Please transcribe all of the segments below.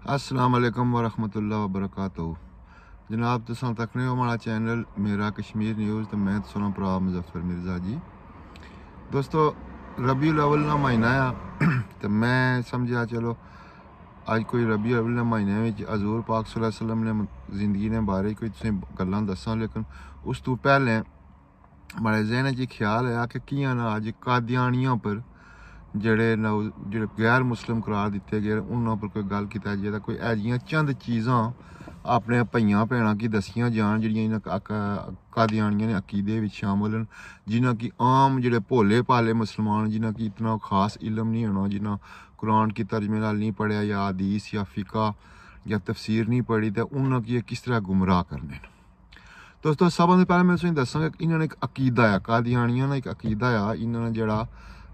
अस्सलाम वालेकुम वरहमतुल्लाहि वबरकातुहू। जनाब तुसां तक ने हमारा चैनल मेरा कश्मीर न्यूज़ तो मैं सोना भरा मुजफ्फर मिर्ज़ा जी। दोस्तों रबीउल अव्वल का महीना आ तो मैं समझा चलो अज कोई रबीउल अव्वल के महीने में हजूर पाक सल्लल्लाहु अलैहि वसल्लम ने जिंदगी ने बारे कोई तुसें गल्लां दस्सां, लेकिन उस तो पहले हमारे जहन च ख्याल आया कि कियां ना अज कादियानियां पर जेह्ड़े गैर मुस्लिम करार दिते गए उन्होंने पर कोई गल की जाए, कोई ऐजियां चंद चीज़ां अपने भाइयों भैनों की दसियां जान जिहड़ियां कादियानियां ने अकीदे विच शामिल न, जिन्हां की आम जेह्ड़े भोले भाले मुसलमान जिन्हां की इतना खास इलम नहीं होना, जिन्हां कुरान की तर्जमे नाल नहीं पढ़िया या हदीस या फ़िका या तफसीर नहीं पढ़ी, तो उन्होंने की किस तरह गुमराह करने। दोस्तों सब तो पहले मैं तुसें दस्सां कि इन्होंने एक अकीदा आ, कादियानियां एक अकीदा आ इन्होंने जेह्ड़ा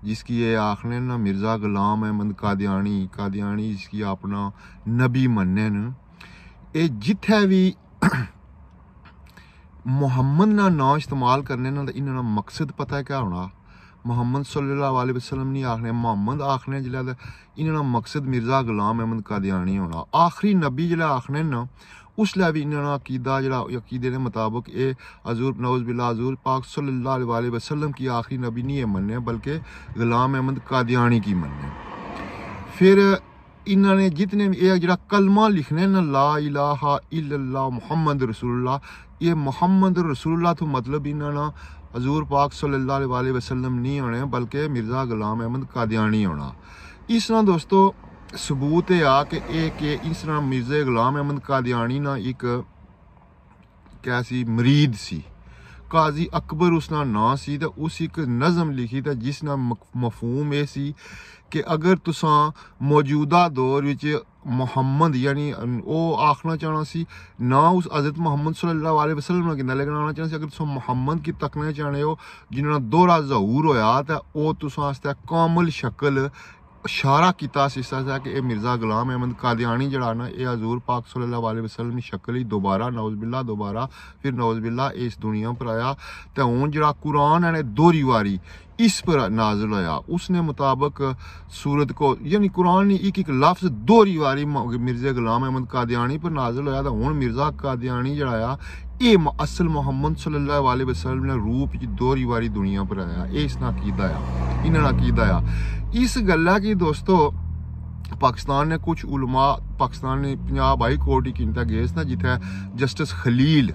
जिसकी ये आखने ना मिर्ज़ा गुलाम अहमद कादियानी जिसकी अपना नबी मन्ने न। ये जिथे भी मुहम्मद ना नाम इस्तेमाल करने ना तो इन्होंने मकसद पता है क्या होना। मुहम्मद सल्लल्लाहु अलैहि वसल्लम नहीं आखने, मोहम्मद आखने जिसलै इन्होंने मकसद मिर्ज़ा गुलाम अहमद कादियानी होना। आखिरी नबी जिसलै आखने ना उसलै भी इन्होंने अकीदा जो अकीदे के मुताबिक ये हजूर नौज़बिल्ला हजूर पाक सल्लल्लाहु अलैहि वसल्लम की आखिरी नबी नहीं है मन्ने, बल्कि गुलाम अहमद कादियानी की मन्ने। फिर इन्होंने जितने ये जरा कलमा लिखने न ला इलाहा इल्लल्लाह मुहम्मद रसूलुल्लाह, ये मुहम्मद रसूलुल्लाह तो मतलब इन्होंने हजूर पाक सल्लल्लाहु अलैहि वसल्लम नहीं होने बल्कि मिर्ज़ा गुलाम अहमद कादियानी होना। इस तरह दोस्तों सबूत है आ कि इस तरह मिर्ज़ा गुलाम अहमद कादियानी ना एक कैसी मरीद सी, काजी अकबर उसका नाम सी, तो उस एक नज़म लिखी था जिसना मफहूम ये सी कि अगर तुसां मौजूदा दौर विच मुहम्मद यानी वो आखना चाहना सी ना उस हज़रत मुहम्मद सल्लल्लाहु अलैहि वसल्लम ने गिनना, लेकिन आखना चाहना सी अगर तुसां मुहम्मद की तकने चाहने हो जिन्होंने दोहरा ज़हूर होया तो वह तुसां आस्ते कामल शक्ल इशारा किया इस तरह कि मिर्ज़ा गुलाम अहमद कादियानी जड़ा ना ये हजूर पाक सल्लल्लाहु अलैहि वसल्लम की शक्ल ही दोबारा नौज़बिल्ला दोबारा फिर नौज़बिल्ला इस दुनिया पर आया। तो हूँ जड़ा कुरान है दोहरी वारी इस पर नाजिल होया, उसने मुताबिक सूरत को यानी कुरान ने एक लफ्ज़ दोहरी वारी मिर्ज़ा गुलाम अहमद कादियानी पर नाजिल होया। तो हूँ मिर्ज़ा कादियानी जड़ा ये असल मुहम्मद सल्लल्लाहु अलैहि वसल्लम ने रूप दोहरी वारी दुनिया पर आया। ये इसना अकीदा आ, इन्होंने अकीदा आ इस गल्ला की दोस्तों पाकिस्तान ने कुछ उलमा पाकिस्तान ने पंजाब हाई कोर्ट ही कीता गए ना जिथे जस्टिस खलील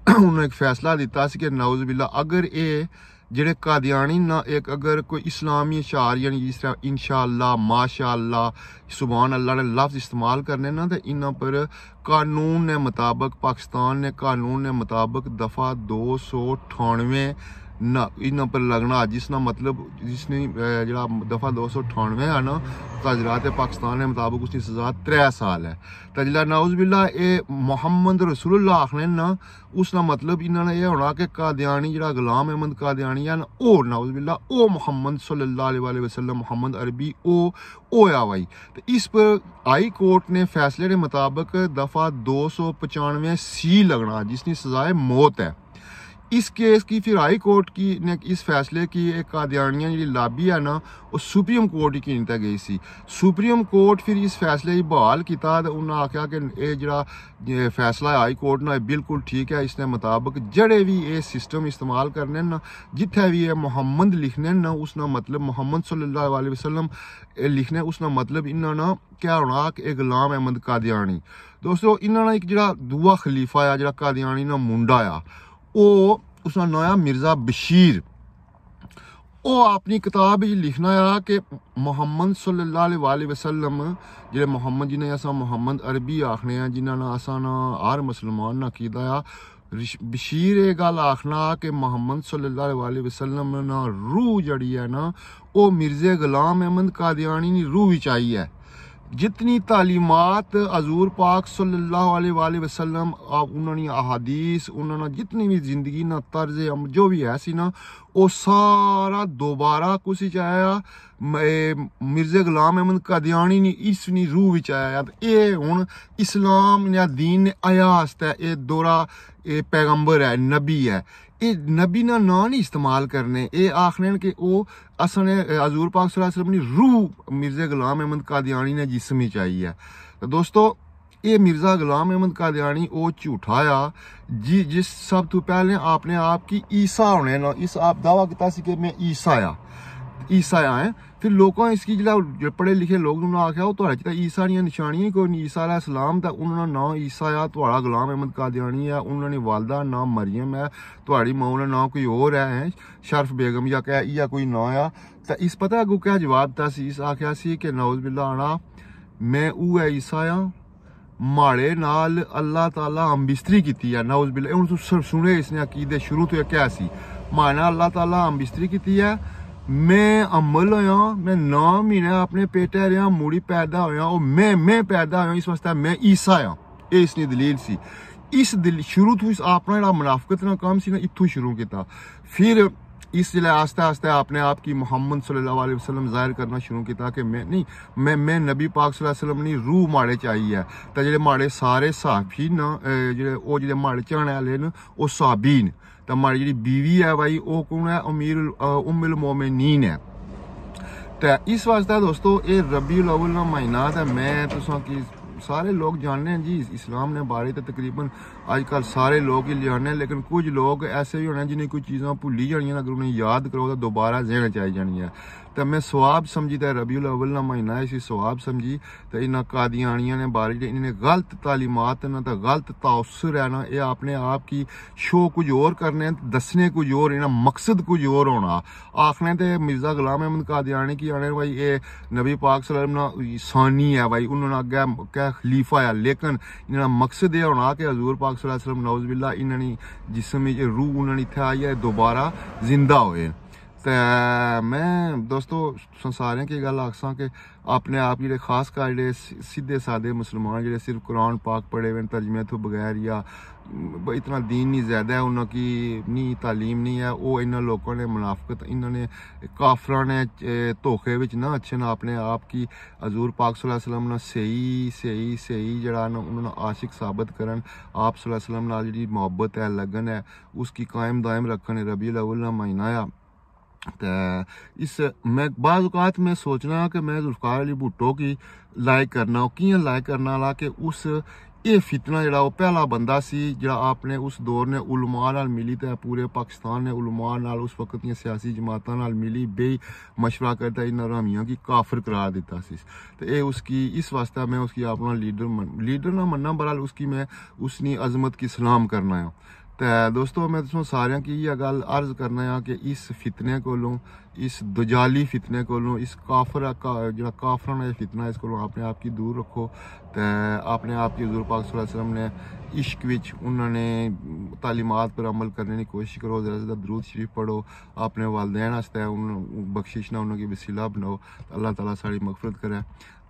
उन्होंने एक फैसला दिता कि नौज़बिल्ला अगर ये जेह्ड़े कादियानी ना एक अगर कोई इस्लामी अशार यानी जिस तरह इंशाअल्लाह माशाअल्लाह सुभान अल्लाह ने लफ्ज़ इस्तेमाल करने ना तो इन्हों पर कानून ने मुताबिक पाकिस्तान ने कानून ने मुताबिक दफ़ा 298 ना इन पर लगना, जिसना मतलब जिसने जरा दफ़ा 298 है ना तजरात पाकिस्तान के मुताबिक उसकी सज़ा 3 साल है। तो जिला नौज़बिल्ला ये मुहम्मद रसूलुल्लाह आखने ना उसका मतलब इन्होंने यह होना कि कादियानी जरा गुलाम अहमद कादियानी है ना ओ नौज़बिल्ला ओ मुहम्मद सल्लल्लाहु अलैहि वसल्लम मुहम्मद अरबी ओ होया भाई। तो इस पर हाई कोर्ट ने फैसले के मुताबिक दफ़ा 295 सी लगना जिसकी सज़ाए मौत है। इस केस की फिर हाई कोर्ट की ने इस फैसले की एक कादियानियां जी लाबी है ना वो सुप्रीम कोर्ट की कीता गई सी। सुप्रीम कोर्ट फिर इस फैसले बहाल किया तो उन्हें आख्या कि यह जरा फैसला हाई कोर्ट ना बिल्कुल ठीक है, इसके मुताबिक जड़े भी ये सिस्टम इस्तेमाल करने ना जिथे भी ये मुहम्मद लिखने ना उसका मतलब मुहम्मद सल्लल्लाहु अलैहि वसल्लम लिखने उसका मतलब इन्होंने क्या होना कि गुलाम अहमद कादियानी। दोस्तों इन्होंने एक जरा दूआ खलीफा आ जरा कादियानी ना मुंडा आ वो उसका नाम मिर्ज़ा बशीर, वो अपनी किताब लिखना है कि मुहम्मद सल्लल्लाहु अलैहि वसल्लम जेह्ड़े मुहम्मद जिन्हें अस मुहम्मद अरबी आखने हैं जिन्होंने असा ना हर मुसलमान ना कीदा आ बशीर ये गल आखना कि मुहम्मद सल्लल्लाहु अलैहि वसल्लम ना रूह जड़ी है ना वो मिर्ज़ा गुलाम अहमद कादियानी नी रूह विच आई है। जितनी तालीमात हजूर पाक सल्लल्लाहु अलैहि वसल्लम उन्होंने अहादीस उन्होंने जितनी भी जिंदगी ना तर्ज जो भी है सी ना ਉਹ ਸਾਰਾ ਦੁਬਾਰਾ ਕੁਛ ਚ ਆਇਆ ਮਿਰਜ਼ਾ ਗੁਲਾਮ ਅਹਿਮਦ ਕਾਦੀਆਨੀ ਨੇ ਇਸ ਨੀ रूह ਵਿੱਚ ਆਇਆ ਤੇ ਇਹ ਹੁਣ ਇਸਲਾਮ ਜਾਂ ਦੀਨ ਨੇ ਆਇਆ ਹਸਤਾ ਇਹ ਦੋਰਾ ਇਹ ਪੈਗੰਬਰ ਹੈ ਨਬੀ ਹੈ ਇਹ नबी ना ना नहीं इस्तेमाल करने ये आखने कि वो असल हजूर पाक सल्लल्लाहु अलैहि वसल्लम की रूह मिर्ज़ा गुलाम अहमद कादियानी ने जिस्म चाहिए तो दोस्तों ये मिर्ज़ा गुलाम अहमद कादियानी वो झूठाया जिस सब तो पहले आपने आपकी ईसा होने ना इस आप दावा किया कि मैं ईसा है फिर लोगों इसकी जो पढ़े लिखे लोग आख्या वो ईसा दियां निशानियां कोई नहीं ईसा अलैहिस्सलाम दा उन्होंने ना ईसा आ तुहाड़ा गुलाम अहमद कादियानी है उन्होंने वालदा ना मरियम है तुहाड़ी मां ने ना कोई और है शर्फ बेगम या क्या या कोई ना आ तो इस पता अगू क्या जवाब दिता सी इस आख्या सी कि नौज बिल्ला आना मैं ऊ है ईसा आ माड़े नाल अल्लाह ताला अम्बिस्तरी कीती है नौज बिल्ला हुण सुने इसने अकीदे शुरू तो क्या सी माड़े नाल अल्लाह ताला अम्बिस्तरी कीती है मैं अमल होया मैं 9 महीने अपने पेटे रहा मुड़ी पैदा होया और मैं पैदा होया इस वास्ते मैं ईसा आ ये इसकी दलील सी इस दिल शुरू तो इस अपना जो मुनाफकत ना काम सी ना इत्थों शुरू किया फिर इस जिले आस्ते आस्ते आपने आपकी मोहम्मद सल्लल्लाहु अलैहि वसल्लम जाहिर करना शुरू किया कि मैं नहीं मैं नबी पाक सल्लल्लाहु अलैहि वसल्लम नी रूह माड़े चाहिए तो जेडे माड़े सारे साहबी न जेडे माड़े चाहने वाले न वो साहबी न तो माड़ी जी बीवी है भाई वो कौन है अमीर उम्मुल मोमिनीन है तो इस वास्ते दोस्तों ये रबीउल अव्वल का महीना तो मैं तुसां की सारे लोग जानने हैं जी इस्लाम ने बारे तो तकरीबन अजकल सारे लोग ही जानने हैं लेकिन कुछ लोग ऐसे भी होने जिन्हें कुछ चीज़ां भुली जानियां अगर उन्हें याद करो तो दोबारा जहन च आई जानी है तो मैं सवाब समझी तो रबीउल अव्वल का महीना इसी सवाब समझी तो इन्होंने कादियानियां ने बारे इन्हें गलत तालीमात ना तो गलत तासुर है ना ये अपने आप की शो कुछ और करने दसने कुछ और इन्हें मकसद कुछ और होना आखने तो मिर्ज़ा गुलाम अहमद कादियानी की आने भाई ये नबी पाक सल्लल्लाहु अलैहि वसल्लम सानी है भाई उन्होंने अगे क्या खलीफा है लेकिन इन्होंने मकसद ये होना कि हजूर पाक सल्लल्लाहु अलैहि वसल्लम नौज़ बिल्ला इन्होंने जिसम रूह उन्होंने इत्थे आई है दोबारा जिंदा होए तो मैं दोस्तों सारे की गल आखसा कि अपने आप जे खास कर जे सीधे सादे मुसलमान जे सिर्फ कुरान पाक पढ़े हुए तर्जमे तो बगैर या इतना दीन नहीं ज़्यादा है उनकी नहीं तालीम नहीं है वो इन लोगों ने मुनाफकत इन्होंने काफरा ने धोखे विच ना अच्छे ना अपने आप की हजूर पाक सल्लल्लाहु अलैहि वसल्लम ने सही जड़ा ना उन्होंने आशिक साबित करन आप सल्लल्लाहु अलैहि वसल्लम नाल जिहड़ी मोहब्बत है लगन है उसकी कायम दायम रखन रबीउल अव्वल दा महीना आ तो इस मैं बाज़ औक़ात में सोचना कि मैं जुल्फ़िकार अली भुट्टो की लाइक करना कियां लाइक करना ला कि उस ये फितना जड़ा वो पहला बंदा सी जड़ा आपने उस दौर ने उलमा नाल मिली तो पूरे पाकिस्तान ने उलमा नाल उस वक्त दी सियासी जमातां नाल मिली बे मशवरा करता इन हरामियों की काफिर करार दिता सी तो ये उसकी इस वास्ते मैं उसकी अपना लीडर ना मन्ना बहरहाल उसकी मैं उसकी अजमत की सलाम करना है तो दोस्तों मैं तुम सारे की यह गल अर्ज करना है कि इस फितने कोलों इस दजाली फितने कोलों इस काफर जो काफर ने फितना इस कोलों अपने आप की दूर रखो तो अपने आप की हजूर पाक सल्लल्लाहु अलैहि वसल्लम ने इश्क विच उन्होंने तालीमात पर अमल करने की कोशिश करो ज़रा ज़रा दरूद शरीफ पढ़ो अपने वालदैन आस्ते बख्शिश ना उन्होंने वसीला बनाओ अल्लाह ताला साड़ी मगफरत करे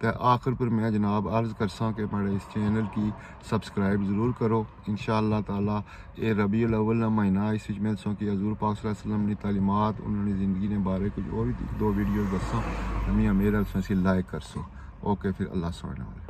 तो आखिर पर मैं जनाब अर्ज़ करसा कि मेरे इस चैनल की सब्सक्राइब ज़रूर करो इंशाअल्लाह ताला ये रबीउल अव्वल का महीना इस में दसों कि हजूर पाक सल्लल्लाहु अलैहि वसल्लम की तालीमात उन्होंने ज़िंदगी ने बारे कुछ और भी 2 वीडियो दसा हमें मेरा लाइक कर सो ओके फिर अल्लाह सुब्हानहू